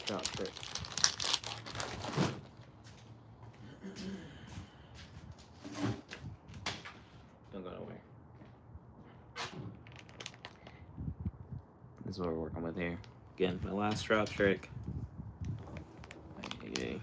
trout trick. Don't go nowhere. This is what we're working with here. Again, my last trout trick. Hey.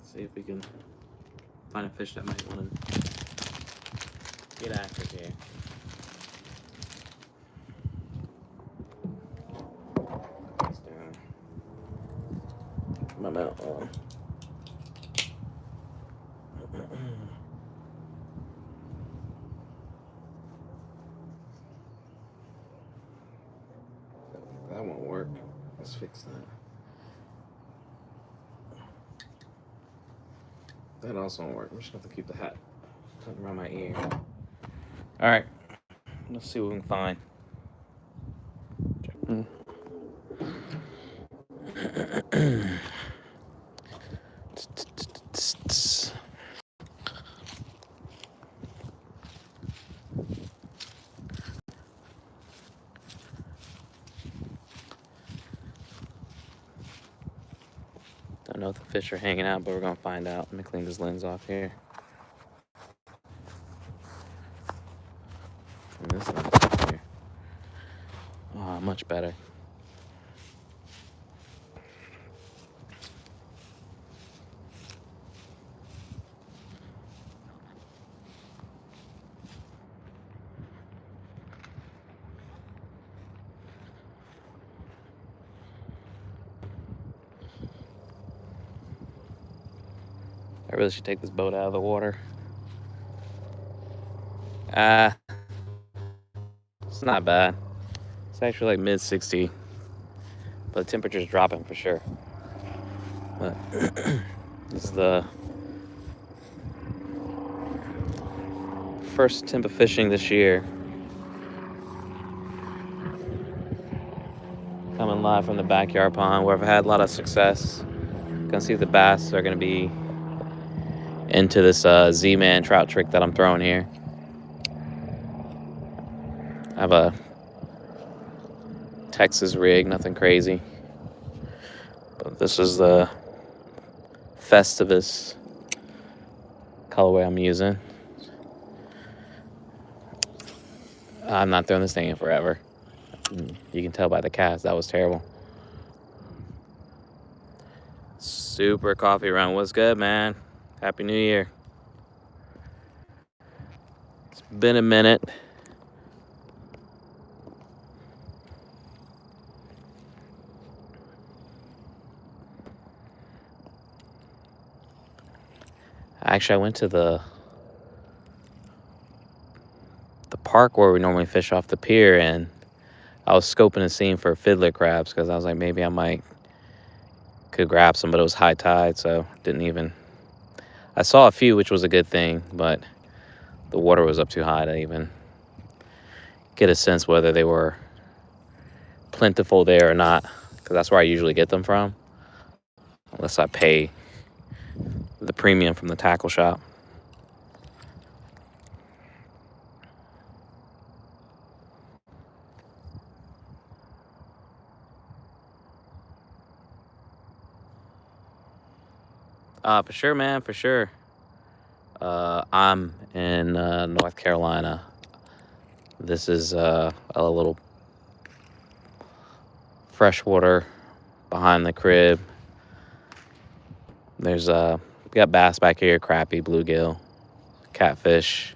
See if we can find a fish that might want to get active here. It's down. My mount on. That won't work. Let's fix that. That also won't work. I'm just gonna have to keep the hat tucked around my ear. All right, let's see what we can find. Don't know if the fish are hanging out, but we're gonna find out. Let me clean this lens off here. And this lens off here. Oh, much better. I really should take this boat out of the water. It's not bad. It's actually like mid-60, but the temperature's dropping for sure. But this is the first temp of fishing this year. Coming live from the backyard pond where I've had a lot of success. Gonna see if the bass are gonna be into this Z-Man trout trick that I'm throwing here. I have a Texas rig, nothing crazy. But this is the Festivus colorway I'm using. I'm not throwing this thing in forever. You can tell by the cast, that was terrible. Super Coffee Run, what's good, man? Happy New Year. It's been a minute. Actually, I went to the park where we normally fish off the pier, and I was scoping the scene for fiddler crabs because I was like, maybe I could grab some, but it was high tide, so didn't even. I saw a few, which was a good thing, but the water was up too high to even get a sense whether they were plentiful there or not, because that's where I usually get them from, unless I pay the premium from the tackle shop. For sure, man, for sure. I'm in North Carolina. This is a little freshwater behind the crib. There's we got bass back here, crappie, bluegill, catfish,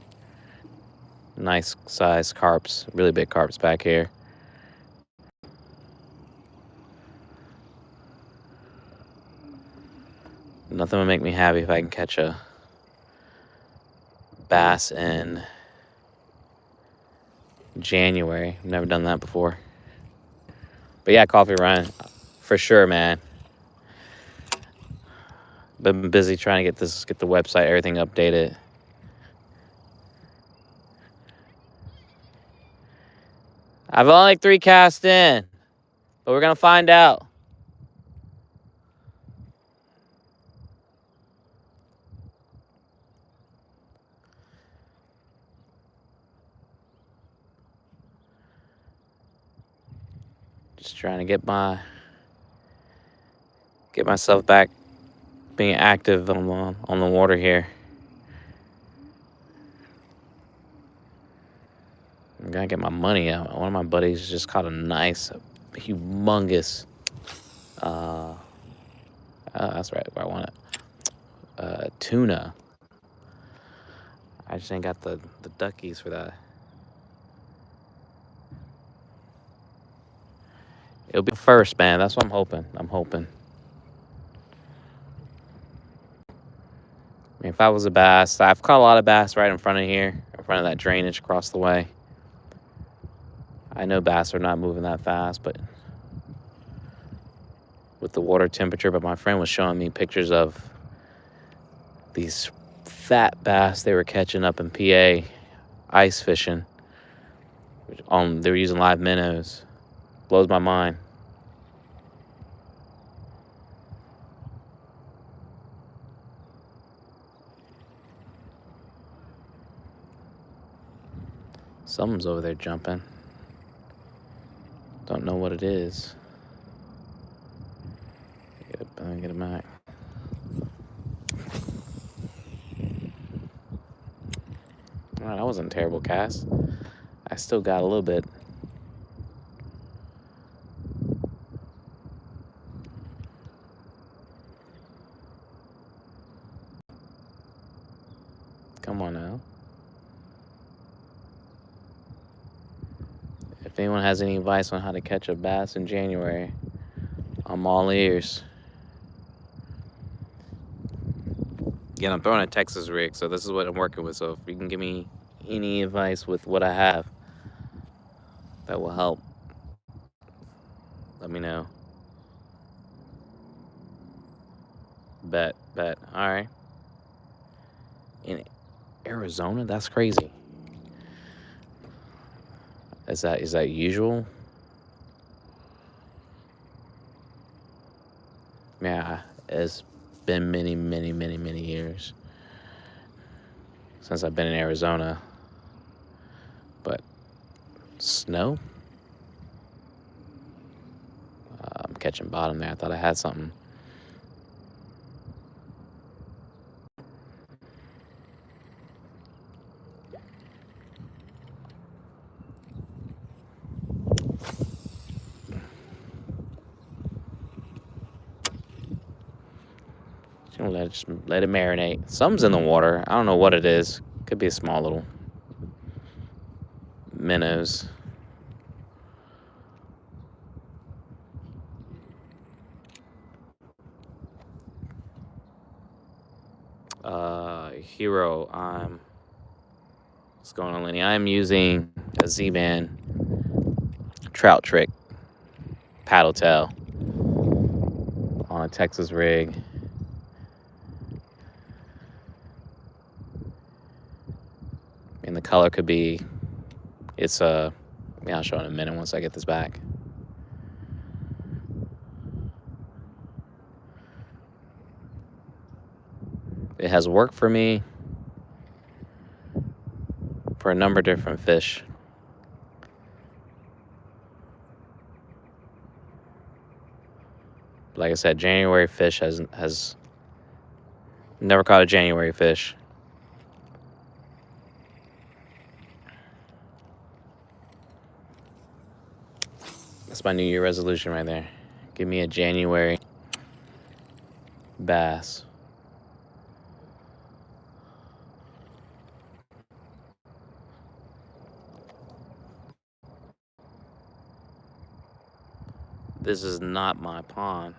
nice sized carps, really big carps back here. Nothing would make me happy if I can catch a bass in January. I've never done that before. But yeah, Coffee Run, for sure, man. Been busy trying to get the website, everything updated. I've only like 3 cast in, but we're gonna find out. Just trying to get myself back being active on the water here. I'm gonna get my money out. One of my buddies just caught a nice, humongous. That's right where I want it. Tuna. I just ain't got the duckies for that. It'll be first, man. That's what I'm hoping. I mean, if I was a bass, I've caught a lot of bass right in front of here, in front of that drainage across the way. I know bass are not moving that fast, but with the water temperature, but my friend was showing me pictures of these fat bass they were catching up in PA ice fishing. They were using live minnows. Blows my mind. Something's over there jumping. Don't know what it is. Let me get him back. Alright, that wasn't a terrible cast. I still got a little bit. Come on now. If anyone has any advice on how to catch a bass in January, I'm all ears. Again, I'm throwing a Texas rig, so this is what I'm working with. So if you can give me any advice with what I have, that will help. Let me know. Bet. All right. In Arizona, that's crazy. Is that usual? Yeah, it's been many years since I've been in Arizona. But snow? I'm catching bottom there. I thought I had something. Just let it marinate. Something's in the water. I don't know what it is. Could be a small little minnows. Hero. What's going on, Lenny? I'm using a Z-Man trout trick paddle tail on a Texas rig. And the color could be, I'll show in a minute once I get this back. It has worked for me for a number of different fish. Like I said, January fish has never caught a January fish. That's my New Year resolution right there. Give me a January bass. This is not my pond.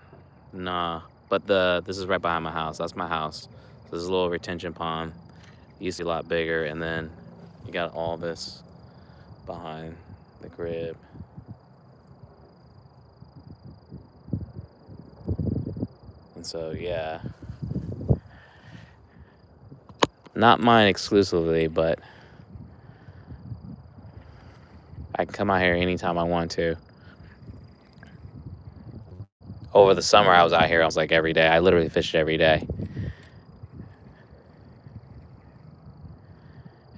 Nah. But this is right behind my house. That's my house. So this is a little retention pond. It used to be a lot bigger, and then you got all this behind the crib. And so, yeah. Not mine exclusively, but I can come out here anytime I want to. Over the summer, I was out here. I was like every day. I literally fished every day.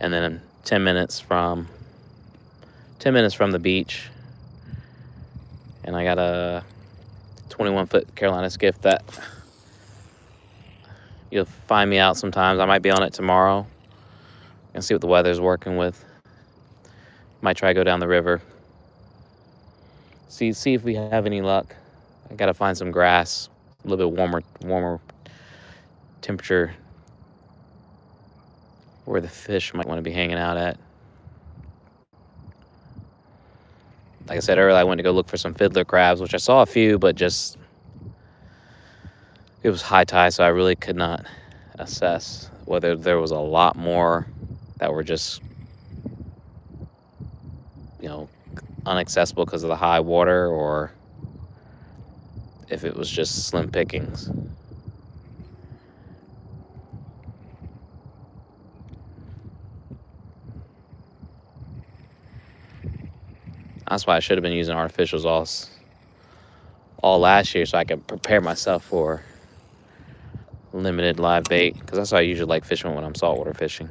And then 10 minutes from the beach, and I got a 21-foot Carolina skiff that you'll find me out sometimes. I might be on it tomorrow and see what the weather's working with. Might try to go down the river. See if we have any luck. I gotta find some grass, a little bit warmer temperature where the fish might want to be hanging out at. Like I said earlier, I went to go look for some fiddler crabs, which I saw a few, but just it was high tide, so I really could not assess whether there was a lot more that were just, inaccessible because of the high water, or if it was just slim pickings. That's why I should have been using artificials all last year, so I could prepare myself for limited live bait, because that's how I usually like fishing when I'm saltwater fishing.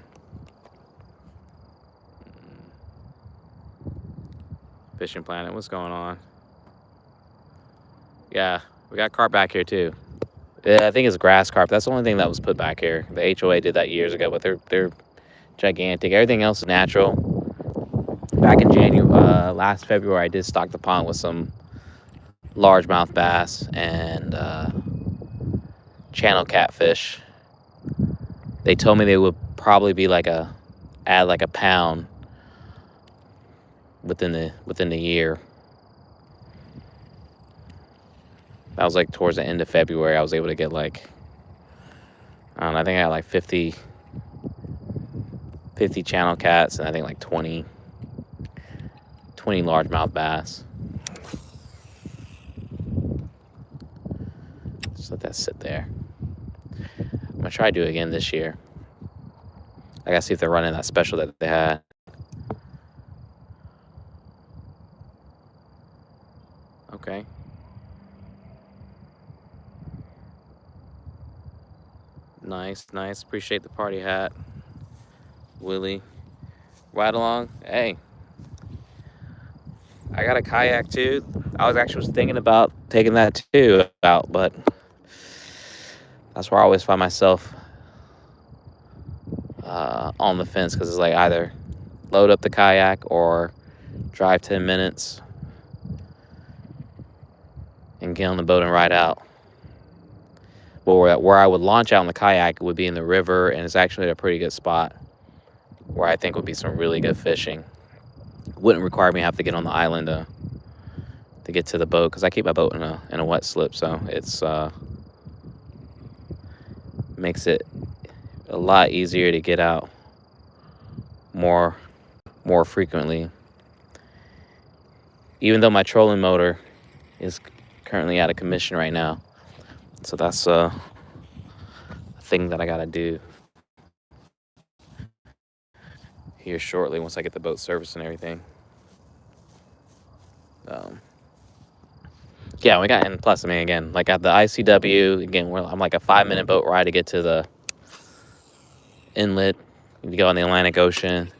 Fishing Planet, what's going on? Yeah, we got carp back here too. Yeah, I think it's grass carp. That's the only thing that was put back here. The HOA did that years ago, but they're gigantic. Everything else is natural. Back in January, last February, I did stock the pond with some largemouth bass and channel catfish. They told me they would probably be add like a pound within the year. That was like towards the end of February. I was able to get I think I got like 50 channel cats, and I think like 20 largemouth bass. Just let that sit there. I'm gonna try to do it again this year. I gotta see if they're running that special that they had. Okay. Nice. Appreciate the party hat, Willie. Ride along. Hey, I got a kayak too. I was actually thinking about taking that too out, but that's where I always find myself on the fence, because it's like either load up the kayak or drive 10 minutes and get on the boat and ride out. But where I would launch out on the kayak would be in the river, and it's actually a pretty good spot where I think would be some really good fishing. Wouldn't require me to have to get on the island to get to the boat, because I keep my boat in a wet slip, so it's makes it a lot easier to get out more frequently. Even though my trolling motor is currently out of commission right now, so that's a thing that I gotta do here shortly once I get the boat serviced and everything. Yeah, we got, and plus, I mean, again, like at the ICW, again, I'm like a 5-minute boat ride to get to the inlet. You go on the Atlantic Ocean.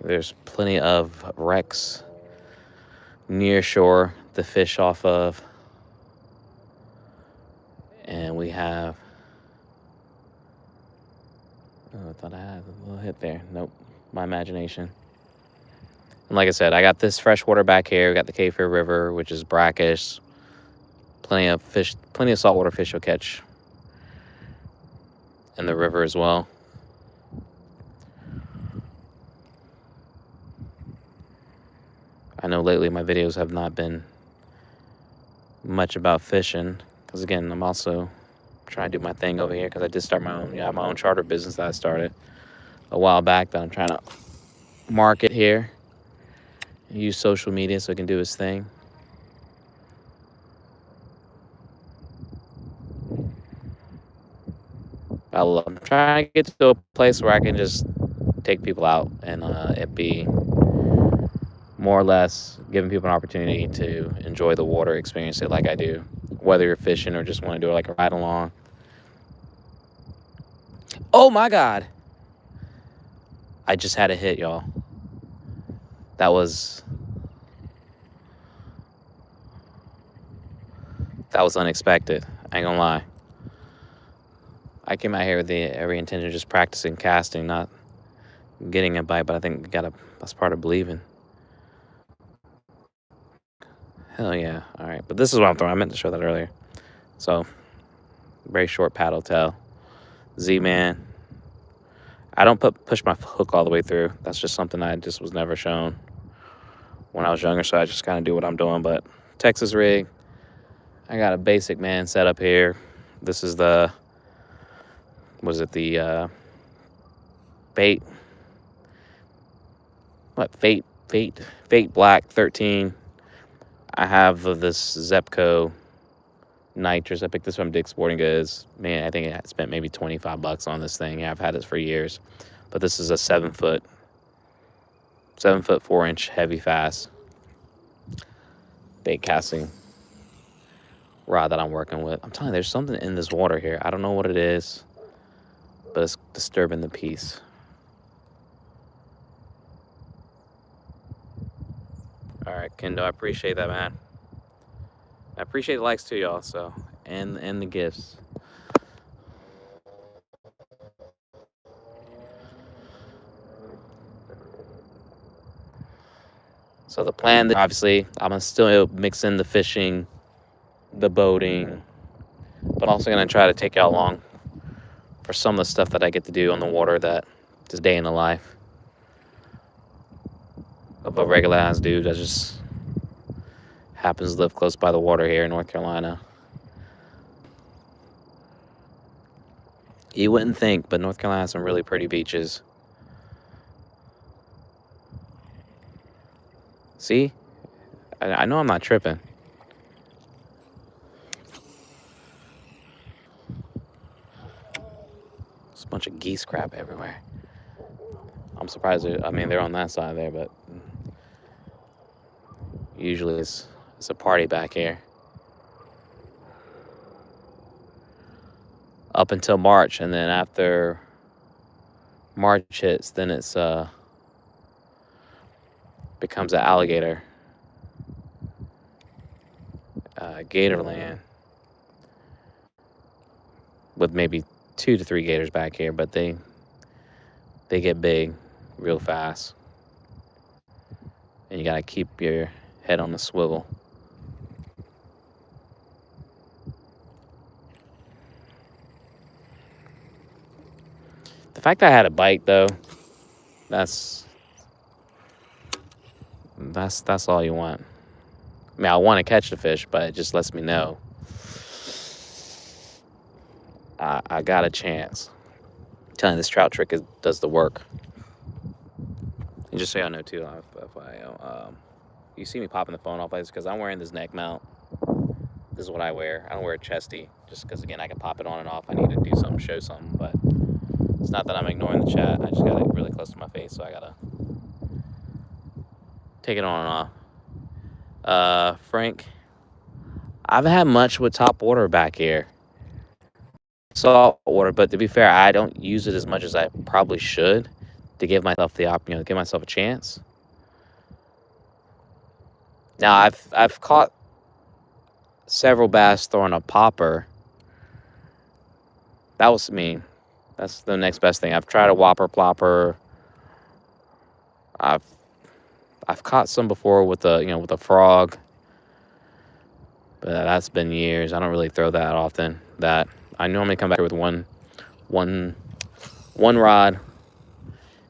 There's plenty of wrecks near shore to fish off of. And we have, I thought I had a little hit there. Nope, my imagination. And like I said, I got this freshwater back here. We got the Cape Fear River, which is brackish. Plenty of saltwater fish you'll catch in the river as well. I know lately my videos have not been much about fishing, because again, I'm also trying to do my thing over here, because I did start my own charter business that I started a while back that I'm trying to market here. Use social media so it can do its thing. I'm trying to get to a place where I can just take people out and it be more or less giving people an opportunity to enjoy the water, experience it like I do, whether you're fishing or just want to do it like a ride along. Oh my God. I just had a hit, y'all. That was unexpected. I ain't gonna lie. I came out here with every intention of just practicing casting, not getting a bite, but I think that's part of believing. Hell yeah. All right. But this is what I'm throwing. I meant to show that earlier. So, very short paddle tail. Z-Man. I don't push my hook all the way through. That's just something I just was never shown when I was younger, so I just kind of do what I'm doing. But Texas rig. I got a basic man set up here. This is the Fate Black 13. I have this Zepco nitrous. I picked this from Dick's Sporting Goods. Man, I think I spent maybe $25 on this thing. Yeah, I've had this for years. But this is a 7-foot 4-inch heavy fast bait casting rod that I'm working with. I'm telling you, there's something in this water here. I don't know what it is, but it's disturbing the peace. All right, Kendo, I appreciate that, man. I appreciate the likes too, y'all. So, and the gifts. So the plan, obviously, I'm gonna still mix in the fishing, the boating, but I'm also gonna try to take y'all along for some of the stuff that I get to do on the water, that just day in the life of a regular ass dude that just happens to live close by the water here in North Carolina. You wouldn't think, but North Carolina has some really pretty beaches. See? I know I'm not tripping. There's a bunch of geese crap everywhere. I'm surprised. They're on that side there, but usually it's a party back here. Up until March, and then after March hits, then it's becomes an alligator Gatorland with maybe 2 to 3 gators back here, but they get big real fast, and you gotta keep your head on the swivel. The fact that I had a bite, though, that's all you want. I mean, I want to catch the fish, but it just lets me know I got a chance. I'm telling you, this trout trick does the work. And just so y'all know too, you see me popping the phone off, it's because I'm wearing this neck mount. This is what I wear. I don't wear a chesty, just because, again, I can pop it on and off. I need to do something, show something, but it's not that I'm ignoring the chat. I just got it really close to my face, so I gotta take it on and off. Frank, I haven't had much with top water back here. Salt water, but to be fair, I don't use it as much as I probably should to give myself give myself a chance. Now, I've caught several bass throwing a popper. That was me. That's the next best thing. I've tried a whopper plopper. I've caught some before with a frog, but that's been years. I don't really throw that often. That I normally come back here with one rod,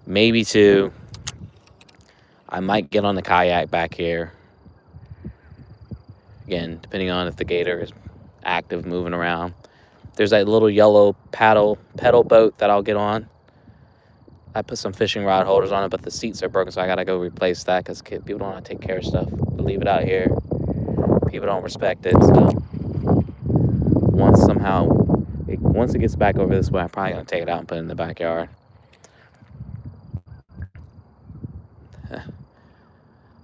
maybe 2. I might get on the kayak back here. Again, depending on if the gator is active, moving around. There's that little yellow pedal boat that I'll get on. I put some fishing rod holders on it, but the seats are broken, so I gotta go replace that because people don't want to take care of stuff. They leave it out here. People don't respect it. So once it gets back over this way, I'm probably gonna take it out and put it in the backyard.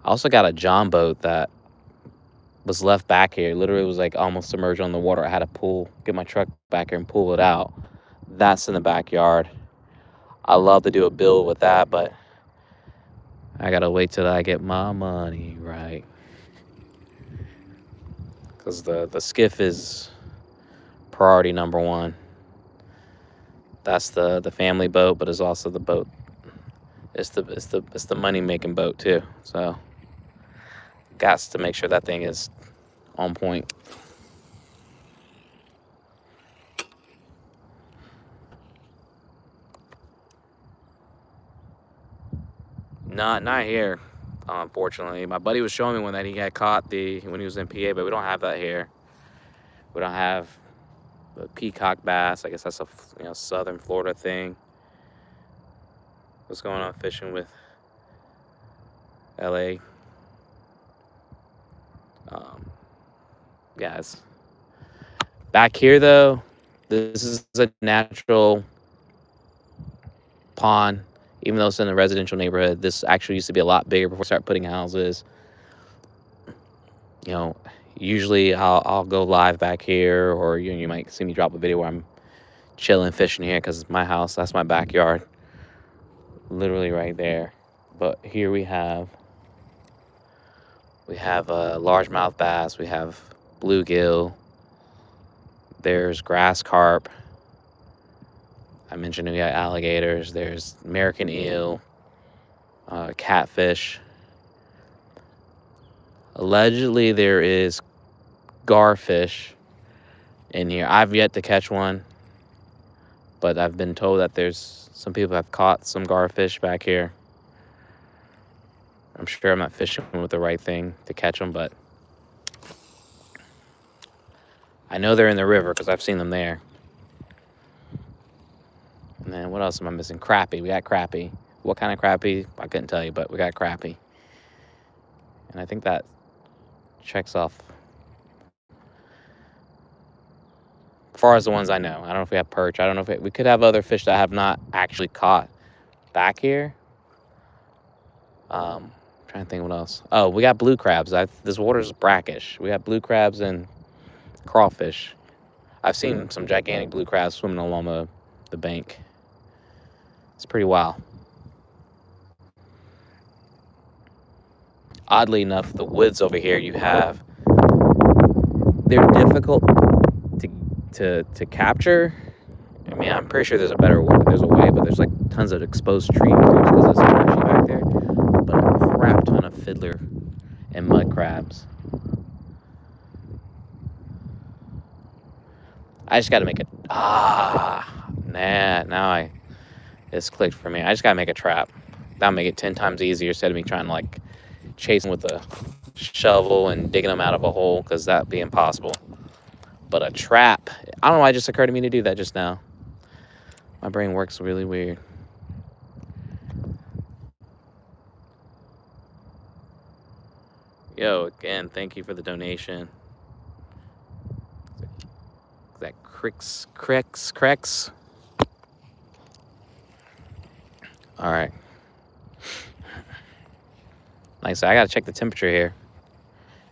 I Also got a John boat that was left back here. Literally was like almost submerged on the water. I had to get my truck back here and pull it out. That's in the backyard. I love to do a build with that, but I gotta wait till I get my money right. Because the skiff is priority number one. That's the family boat, but it's also the boat. It's the money making boat too. So got to make sure that thing is on point. Not here, unfortunately. My buddy was showing me one that he had caught when he was in PA, but we don't have that here. We don't have the peacock bass. I guess that's a southern Florida thing. What's going on fishing with LA? Guys, back here though, this is a natural pond. Even though it's in a residential neighborhood, this actually used to be a lot bigger before we started putting houses. Usually I'll go live back here, or you might see me drop a video where I'm chilling fishing here because it's my house. That's my backyard, literally right there. But here we have a largemouth bass. We have bluegill. There's grass carp. I mentioned we got alligators. There's American eel, catfish. Allegedly, there is garfish in here. I've yet to catch one, but I've been told that there's some people have caught some garfish back here. I'm sure I'm not fishing with the right thing to catch them, but I know they're in the river because I've seen them there. And then what else am I missing? Crappie. We got crappie. What kind of crappie? I couldn't tell you, but we got crappie. And I think that checks off as far as the ones I know. I don't know if we have perch. I don't know if we could have other fish that I have not actually caught back here. Trying to think what else. Oh, we got blue crabs. This water's brackish. We got blue crabs and crawfish. I've seen some gigantic blue crabs swimming along the bank. It's pretty wild. Oddly enough, the woods over here they're difficult to capture. I mean, I'm pretty sure there's a way, but there's like tons of exposed trees because it's marshy back there. But a crap ton of fiddler and mud crabs. I just got to make it. Now it's clicked for me. I just got to make a trap. That'll make it 10 times easier instead of me trying to like chase them with a shovel and digging them out of a hole, because that'd be impossible. But a trap, I don't know why it just occurred to me to do that just now. My brain works really weird. Yo, again, thank you for the donation. Is that Crex? All right. Nice. I gotta check the temperature here.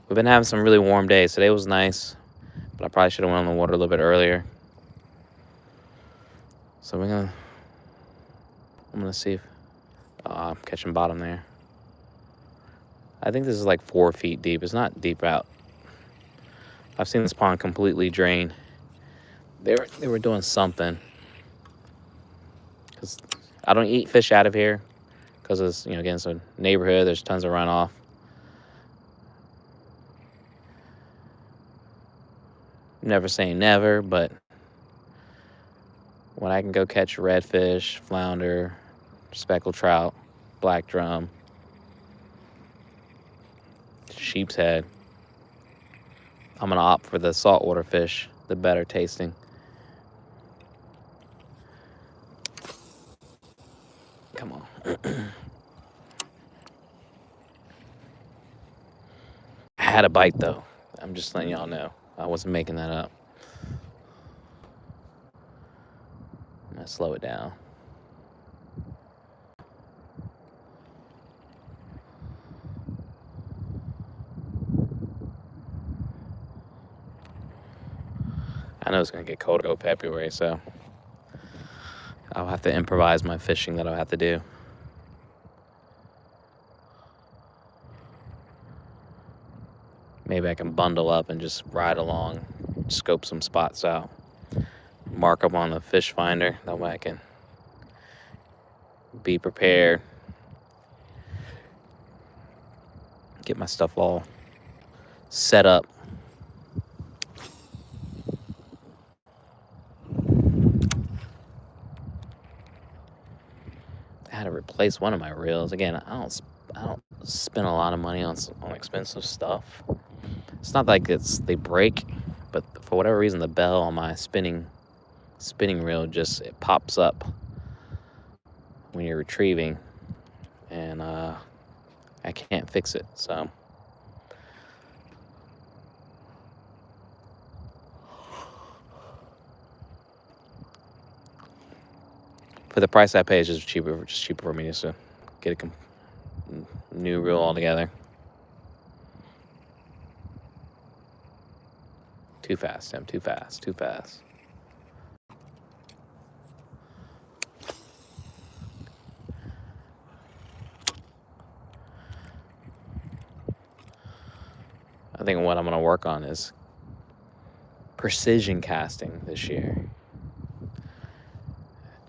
We've been having some really warm days. Today was nice, but I probably should have went on the water a little bit earlier. So I'm gonna see if I'm catching bottom there. I think this is like 4 feet deep. It's not deep out. I've seen this pond completely drain. They were doing something, because I don't eat fish out of here because it's, again, it's a neighborhood. There's tons of runoff. Never saying never, but when I can go catch redfish, flounder, speckled trout, black drum, sheep's head, I'm gonna opt for the saltwater fish, the better tasting. Come on. I had a bite though. I'm just letting y'all know. I wasn't making that up. I'm gonna slow it down. I know it's going to get cold to go February, so I'll have to improvise my fishing that I'll have to do. Maybe I can bundle up and just ride along, scope some spots out, mark them on the fish finder. That way I can be prepared, get my stuff all set up. I had to replace one of my reels. Again, I don't spend a lot of money on expensive stuff. It's not like they break, but for whatever reason, the bell on my spinning reel just it pops up when you're retrieving, and I can't fix it. So for the price I pay, it's just cheaper for me just to get a new reel altogether. Too fast, Tim. Too fast. Too fast. I think what I'm going to work on is precision casting this year.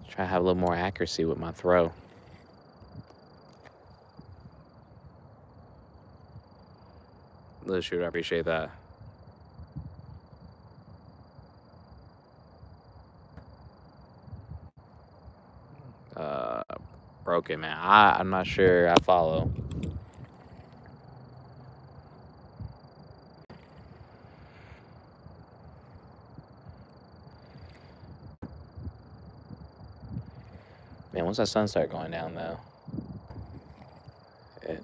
Try to have a little more accuracy with my throw. Little shooter, I appreciate that. Broken, man. I'm not sure I follow. Man, once that sun started going down, though, it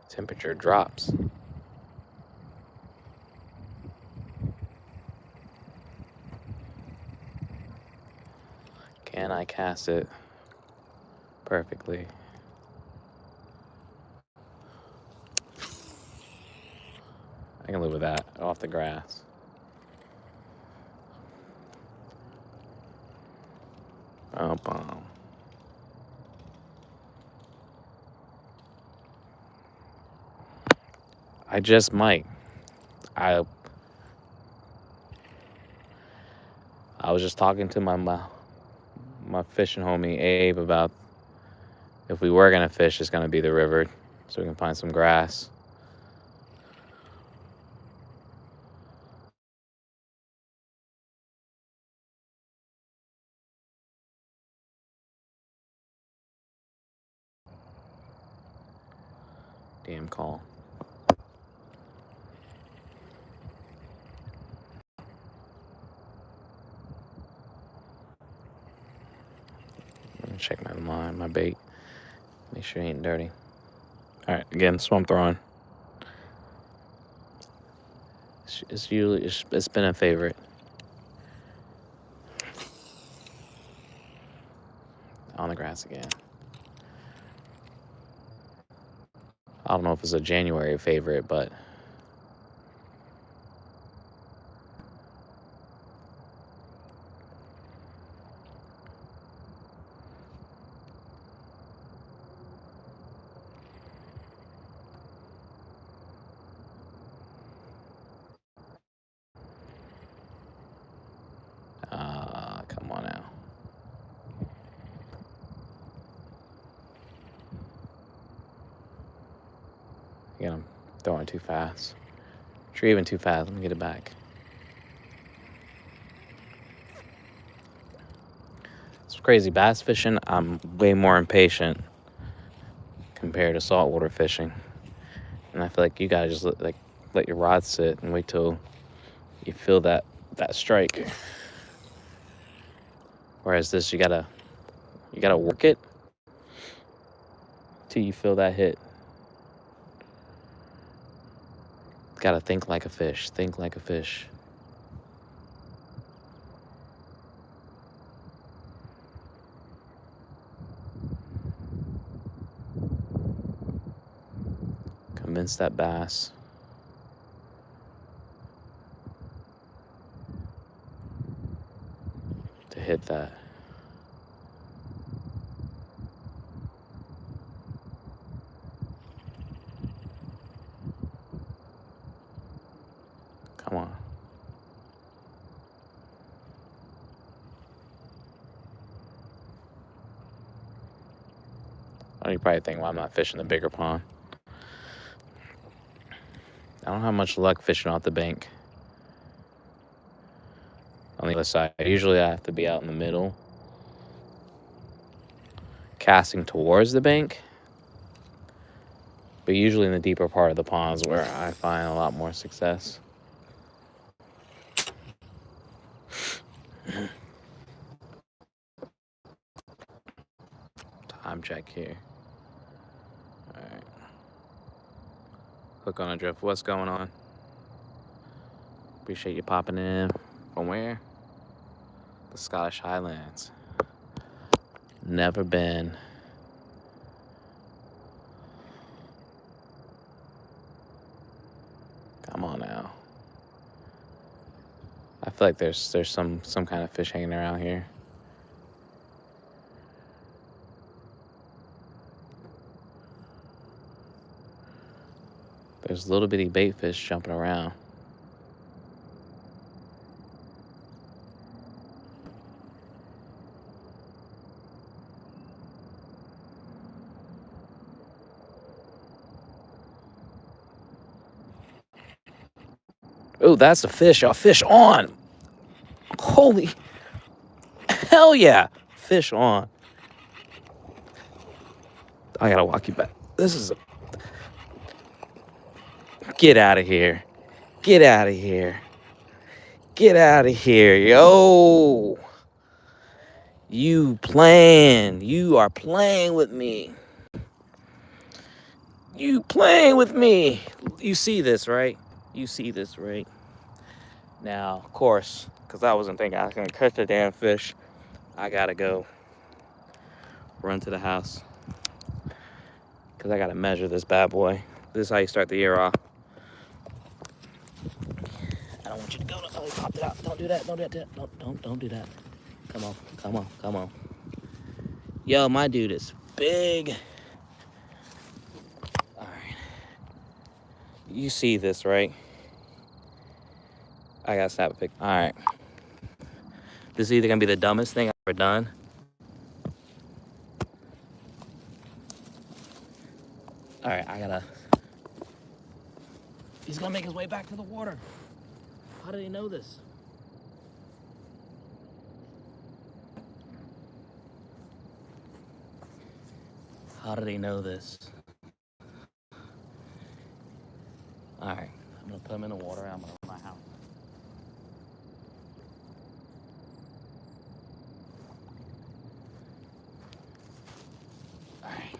temperature drops. Can I cast it perfectly? I can live with that off the grass. Oh, bomb. I just might. I was just talking to my fishing homie Abe about if we were gonna fish, it's gonna be the river, so we can find some grass. Damn call. Let me check my line, my bait. Make sure it ain't dirty. All right, again, swamp throwing. It's been a favorite. On the grass again. I don't know if it's a January favorite, but come on now. Again, I'm throwing too fast. Retrieving too fast. Let me get it back. It's crazy. Bass fishing, I'm way more impatient compared to saltwater fishing. And I feel like you gotta just let your rod sit and wait till you feel that strike. Whereas this, you gotta work it till you feel that hit. Gotta think like a fish. Think like a fish. Convince that bass. hit that. Come on. Oh, you probably think, well, I'm not fishing the bigger pond. I don't have much luck fishing off the bank. On the other side, usually I have to be out in the middle, casting towards the bank. But usually in the deeper part of the pond is where I find a lot more success. Time check here. All right. Hook on a drift. What's going on? Appreciate you popping in. From where? The Scottish Highlands. Never been. Come on now. I feel like there's some kind of fish hanging around here. There's little bitty bait fish jumping around. Oh, that's a fish. A fish on. Holy hell yeah. Fish on. I gotta walk you back. This is a... Get out of here. Get out of here. Get out of here, yo. You are playing with me. You playing with me. You see this, right? You see this, right? Now, of course, because I wasn't thinking I was going to catch the damn fish, I got to go run to the house. Because I got to measure this bad boy. This is how you start the year off. I don't want you to go. Oh, he popped it out. Don't do that. Don't do that. Don't do that. Come on. Come on. Come on. Yo, my dude is big. All right. You see this, right? I got to snap a pic. All right. This is either going to be the dumbest thing I've ever done. All right, I gotta... He's gonna make his way back to the water. How did he know this? How did he know this? All right, I'm gonna put him in the water and I'm gonna run my house. All right.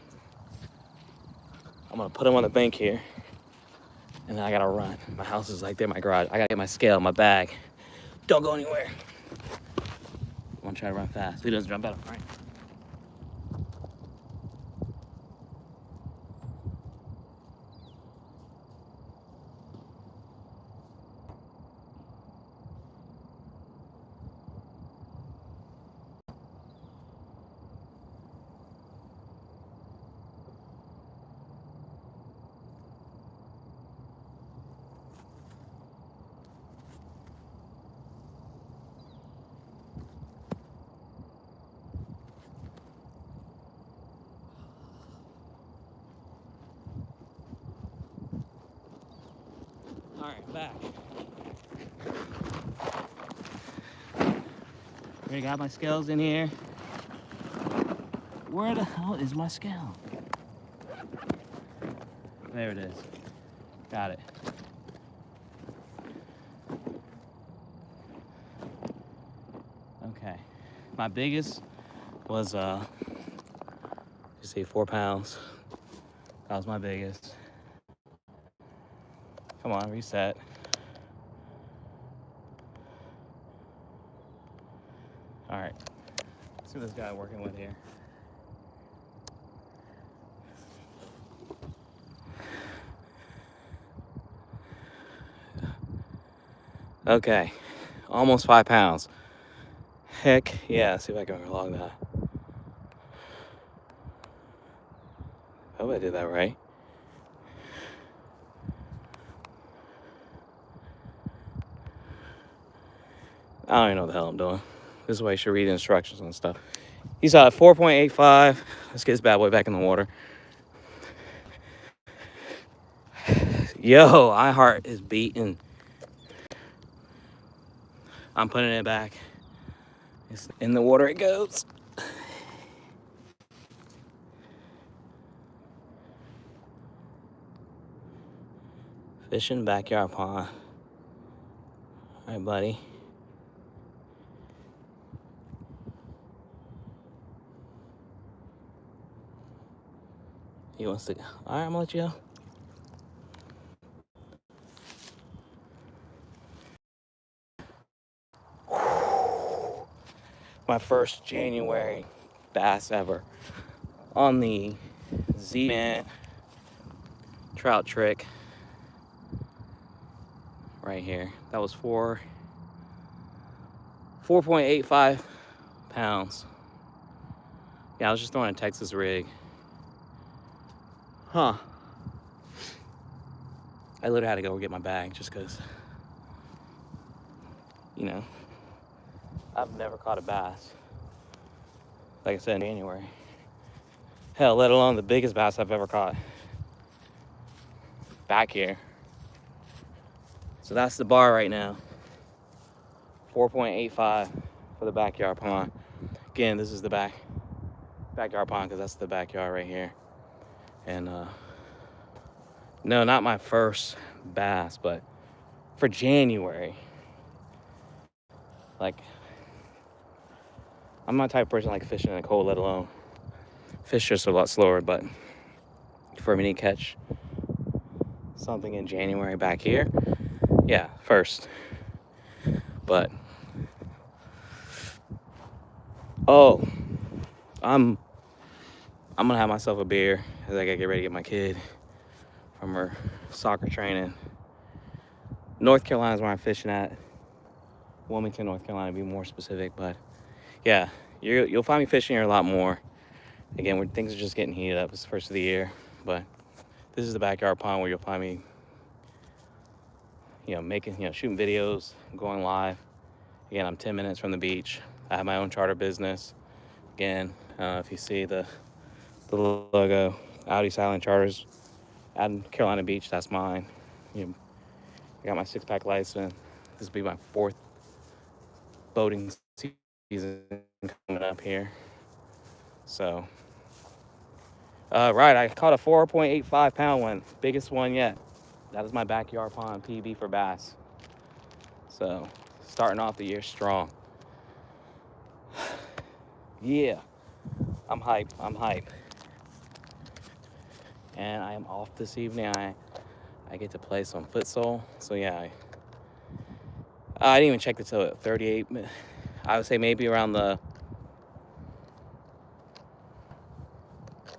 I'm gonna put him on the bank here. And then I gotta run. My house is like there, my garage. I gotta get my scale, my bag. Don't go anywhere. I'm gonna try to run fast. He doesn't jump out, all right? All right, back. I got my scales in here. Where the hell is my scale? There it is. Got it. Okay. My biggest was, you see 4 pounds. That was my biggest. Come on, reset. All right. Let's see what this guy working with here. Okay, almost 5 pounds. Heck yeah, let's see if I can log that. Hope I did that right. I don't even know what the hell I'm doing. This is why you should read the instructions and stuff. He's at 4.85. Let's get this bad boy back in the water. Yo, my heart is beating. I'm putting it back. It's in the water it goes. Fishing backyard pond. All right, buddy. He wants to go. All right, I'm gonna let you go. My first January bass ever on the Z-Man trout trick right here. That was 4.85 pounds. Yeah, I was just throwing a Texas rig. Huh. I literally had to go get my bag just because, you know, I've never caught a bass, like I said, in January. Hell, let alone the biggest bass I've ever caught back here. So that's the bar right now. 4.85 for the backyard pond. Again, this is the backyard pond because that's the backyard right here. And no, not my first bass, but for January. Like, I'm not the type of person like fishing in the cold, let alone fish just a lot slower. But for me to catch something in January back here, yeah, first. But oh, I'm gonna have myself a beer as I gotta get ready to get my kid from her soccer training. North Carolina is where I'm fishing at. Wilmington, North Carolina, to be more specific. But yeah, you'll find me fishing here a lot more. Again, where things are just getting heated up. It's the first of the year, but this is the backyard pond where you'll find me, shooting videos, going live. Again, I'm 10 minutes from the beach. I have my own charter business. Again, if you see the logo, Audi Silent Charters, out in Carolina Beach, that's mine. I got my 6-pack license. This will be my 4th boating season coming up here. So, right, I caught a 4.85 pound one, biggest one yet. That is my backyard pond PB for bass. So, starting off the year strong. Yeah, I'm hype. And I am off this evening. I get to play some futsal. So yeah, I didn't even check the till 38 minutes. I would say maybe around the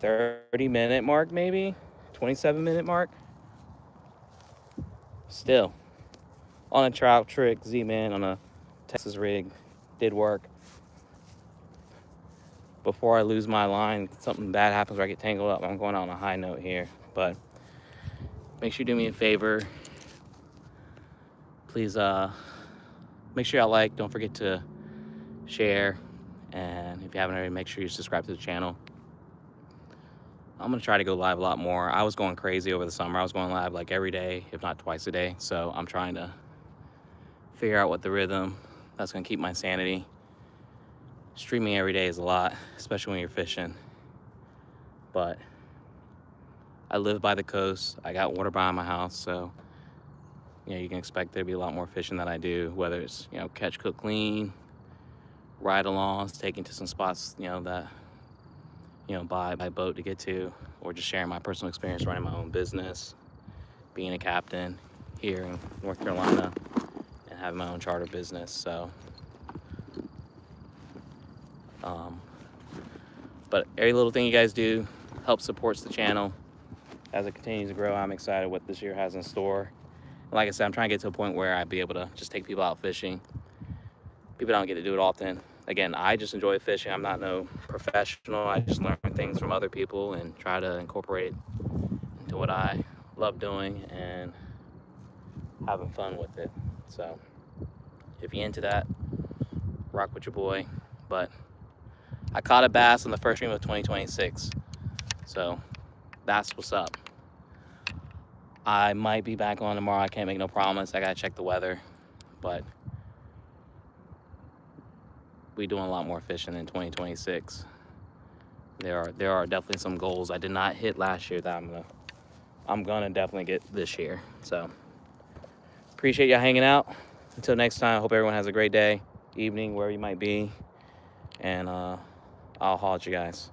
30-minute mark, maybe 27-minute mark. Still on a trout trick, Z-Man on a Texas rig, did work. Before I lose my line, something bad happens where I get tangled up. I'm going out on a high note here, but make sure you do me a favor. Please make sure y'all like, don't forget to share, and if you haven't already, make sure you subscribe to the channel. I'm gonna try to go live a lot more. I was going crazy over the summer. I was going live like every day, if not twice a day. So I'm trying to figure out what the rhythm that's gonna keep my sanity. Streaming every day is a lot, especially when you're fishing. But I live by the coast. I got water behind my house, so you can expect there to be a lot more fishing than I do, whether it's catch, cook, clean, ride-alongs, taking to some spots that by boat to get to, or just sharing my personal experience running my own business, being a captain here in North Carolina, and having my own charter business. So but every little thing you guys do helps supports the channel as it continues to grow. I'm excited what this year has in store. And like I said, I'm trying to get to a point where I'd be able to just take people out fishing. People don't get to do it often. again, I just enjoy fishing. I'm not no professional. I just learn things from other people and try to incorporate it into what I love doing and having fun with it. So if you're into that, rock with your boy. But I caught a bass on the first stream of 2026. So that's what's up. I might be back on tomorrow. I can't make no promise. I gotta check the weather. But we doing a lot more fishing in 2026. There are definitely some goals I did not hit last year that I'm gonna definitely get this year. So appreciate y'all hanging out. Until next time, I hope everyone has a great day, evening, wherever you might be. And I'll holler at you guys.